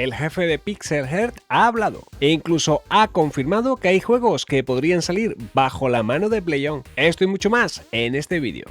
el jefe de Pixel Heart ha hablado e incluso ha confirmado que hay juegos que podrían salir bajo la mano de PlayOn. Esto y mucho más en este vídeo.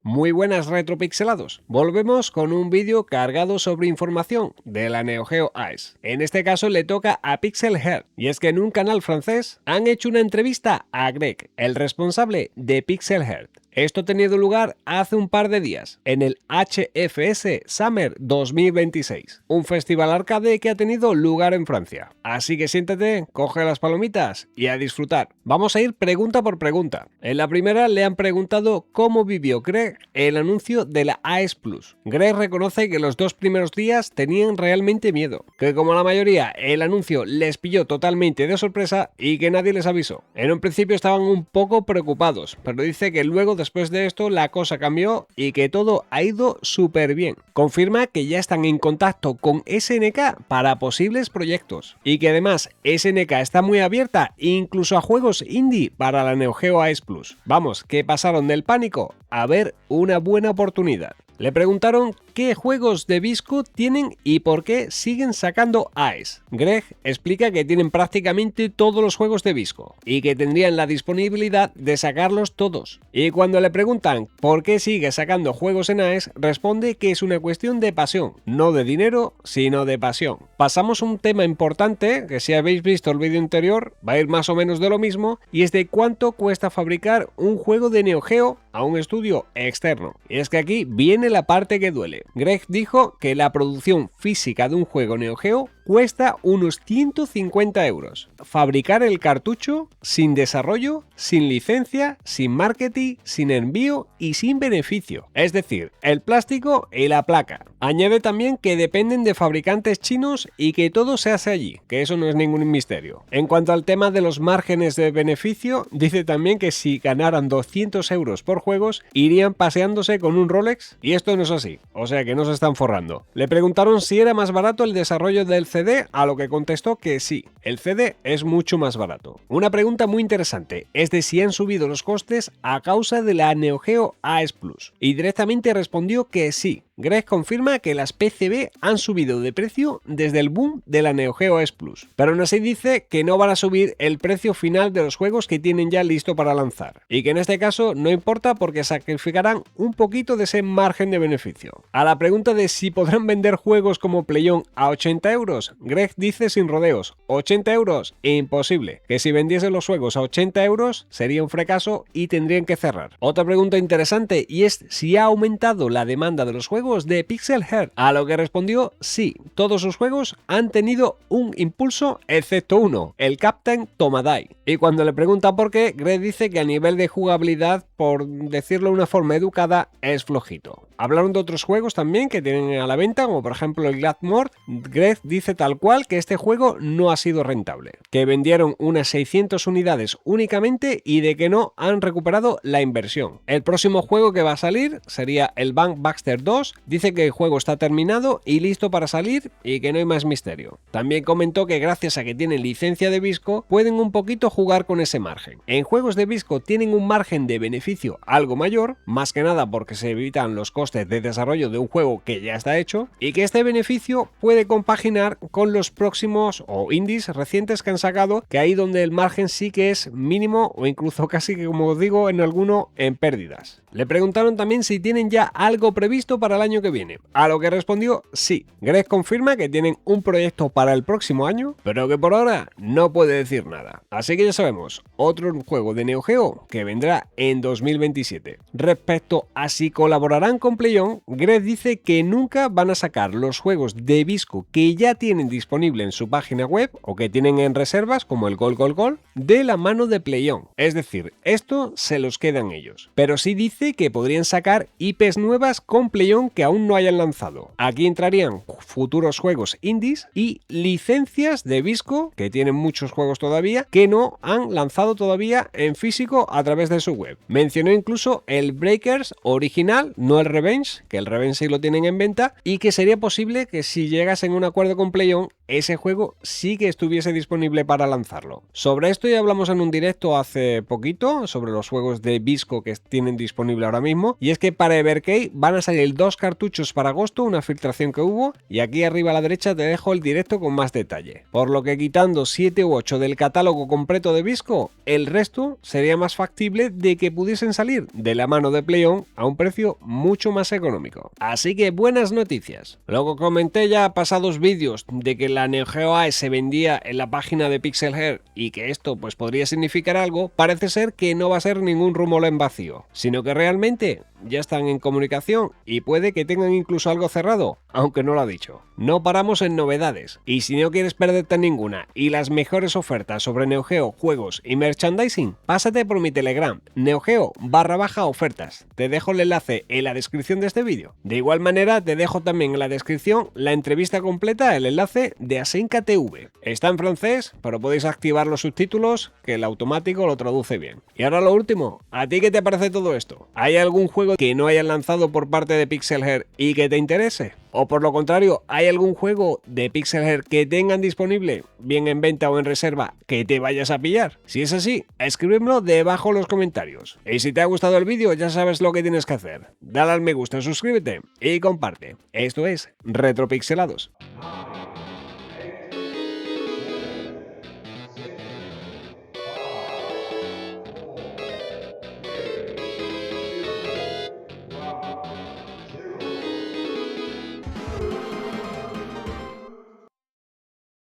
Muy buenas retropixelados, volvemos con un vídeo cargado sobre información de la Neo Geo Ice. En este caso le toca a Pixel Heart, y es que en un canal francés han hecho una entrevista a Greg, el responsable de Pixel Heart. Esto ha tenido lugar hace un par de días, en el HFS Summer 2026, un festival arcade que ha tenido lugar en Francia. Así que siéntate, coge las palomitas y a disfrutar. Vamos a ir pregunta por pregunta. En la primera le han preguntado cómo vivió Greg el anuncio de la Ice Plus. Greg reconoce que los 2 primeros días tenían realmente miedo, que como la mayoría el anuncio les pilló totalmente de sorpresa y que nadie les avisó. En un principio estaban un poco preocupados, pero dice que luego después de esto la cosa cambió y que todo ha ido súper bien. Confirma que ya están en contacto con SNK para posibles proyectos y que además SNK está muy abierta incluso a juegos indie para la Neo Geo Ice Plus. Vamos, que pasaron del pánico a ver una buena oportunidad. Le preguntaron qué juegos de Visco tienen y por qué siguen sacando Ice. Greg explica que tienen prácticamente todos los juegos de Visco y que tendrían la disponibilidad de sacarlos todos. Y cuando le preguntan por qué sigue sacando juegos en Ice, responde que es una cuestión de pasión, no de dinero, sino de pasión. Pasamos a un tema importante, que si habéis visto el vídeo anterior, va a ir más o menos de lo mismo, y es de cuánto cuesta fabricar un juego de Neo Geo a un estudio externo. Y es que aquí viene la parte que duele. Greg dijo que la producción física de un juego Neo Geo cuesta unos 150 euros. Fabricar el cartucho sin desarrollo, sin licencia, sin marketing, sin envío y sin beneficio. Es decir, el plástico y la placa. Añade también que dependen de fabricantes chinos y que todo se hace allí, que eso no es ningún misterio. En cuanto al tema de los márgenes de beneficio, dice también que si ganaran 200 euros por juegos, irían paseándose con un Rolex, y esto no es así, o sea que no se están forrando. Le preguntaron si era más barato el desarrollo del CD, a lo que contestó que sí, el CD es mucho más barato. Una pregunta muy interesante es de si han subido los costes a causa de la Neo Geo Ice Plus, y directamente respondió que sí. Greg confirma que las PCB han subido de precio desde el boom de la Neo Geo Ice Plus, pero aún así dice que no van a subir el precio final de los juegos que tienen ya listo para lanzar, y que en este caso no importa porque sacrificarán un poquito de ese margen de beneficio. A la pregunta de si podrán vender juegos como PlayOn a 80 euros, Greg dice sin rodeos, 80 euros, imposible, que si vendiesen los juegos a 80 euros sería un fracaso y tendrían que cerrar. Otra pregunta interesante y es si ha aumentado la demanda de los juegos de Pixel Heart, a lo que respondió sí, todos sus juegos han tenido un impulso excepto uno, el Captain Tomadai. Y cuando le pregunta por qué, Greg dice que a nivel de jugabilidad, por decirlo de una forma educada, es flojito. Hablaron de otros juegos también que tienen a la venta, como por ejemplo el Gladmore. Greg dice tal cual que este juego no ha sido rentable, que vendieron unas 600 unidades únicamente y de que no han recuperado la inversión. El próximo juego que va a salir sería el Bank Baxter 2, dice que el juego está terminado y listo para salir y que no hay más misterio. También comentó que gracias a que tienen licencia de Visco, pueden un poquito jugar con ese margen. En juegos de Visco tienen un margen de beneficio algo mayor, más que nada porque se evitan los costes de desarrollo de un juego que ya está hecho, y que este beneficio puede compaginar con los próximos o indies recientes que han sacado, que ahí donde el margen sí que es mínimo o incluso casi que, como digo, en alguno en pérdidas. Le preguntaron también si tienen ya algo previsto para el año que viene, a lo que respondió sí. Greg confirma que tienen un proyecto para el próximo año, pero que por ahora no puede decir nada. Así que ya sabemos, otro juego de Neo Geo que vendrá en 2027. Respecto a si colaborarán con PlayOn, Greg dice que nunca van a sacar los juegos de Visco que ya tienen disponible en su página web o que tienen en reservas, como el Gol, de la mano de PlayOn. Es decir, esto se los quedan ellos. Pero sí dice que podrían sacar IPs nuevas con PlayOn que aún no hayan lanzado. Aquí entrarían futuros juegos indies y licencias de Visco, que tienen muchos juegos todavía, que no han lanzado todavía en físico a través de su web. Mencionó incluso el Breakers original, no el Revenge, que el Revenge sí lo tienen en venta, y que sería posible que si llegasen a un acuerdo con PlayOn, ese juego sí que estuviese disponible para lanzarlo. Sobre esto ya hablamos en un directo hace poquito, sobre los juegos de Visco que tienen disponible ahora mismo, y es que para Evercade van a salir 2 cartuchos para agosto, una filtración que hubo, y aquí arriba a la derecha te dejo el directo con más detalle. Por lo que quitando 7 u 8 del catálogo completo de Visco, el resto sería más factible de que pudiesen salir de la mano de PlayOn a un precio mucho más económico. Así que buenas noticias. Luego comenté ya pasados vídeos de que la Neo Geo AES se vendía en la página de Pixel Head y que esto pues podría significar algo. Parece ser que no va a ser ningún rumor en vacío, sino que realmente ya están en comunicación y puede que tengan incluso algo cerrado, aunque no lo ha dicho. No paramos en novedades, y si no quieres perderte ninguna y las mejores ofertas sobre Neo Geo, juegos y merchandising, pásate por mi Telegram, neogeo_ofertas. Te dejo el enlace en la descripción de este vídeo. De igual manera te dejo también en la descripción la entrevista completa, el enlace de Asenka TV. Está en francés, pero podéis activar los subtítulos, que el automático lo traduce bien. Y ahora lo último, ¿a ti qué te parece todo esto? ¿Hay algún juego que no hayan lanzado por parte de Pixel Head y que te interese? O por lo contrario, ¿hay algún juego de Pixel Head que tengan disponible, bien en venta o en reserva, que te vayas a pillar? Si es así, escríbemelo debajo en los comentarios. Y si te ha gustado el vídeo, ya sabes lo que tienes que hacer. Dale al me gusta, suscríbete y comparte. Esto es Retropixelados.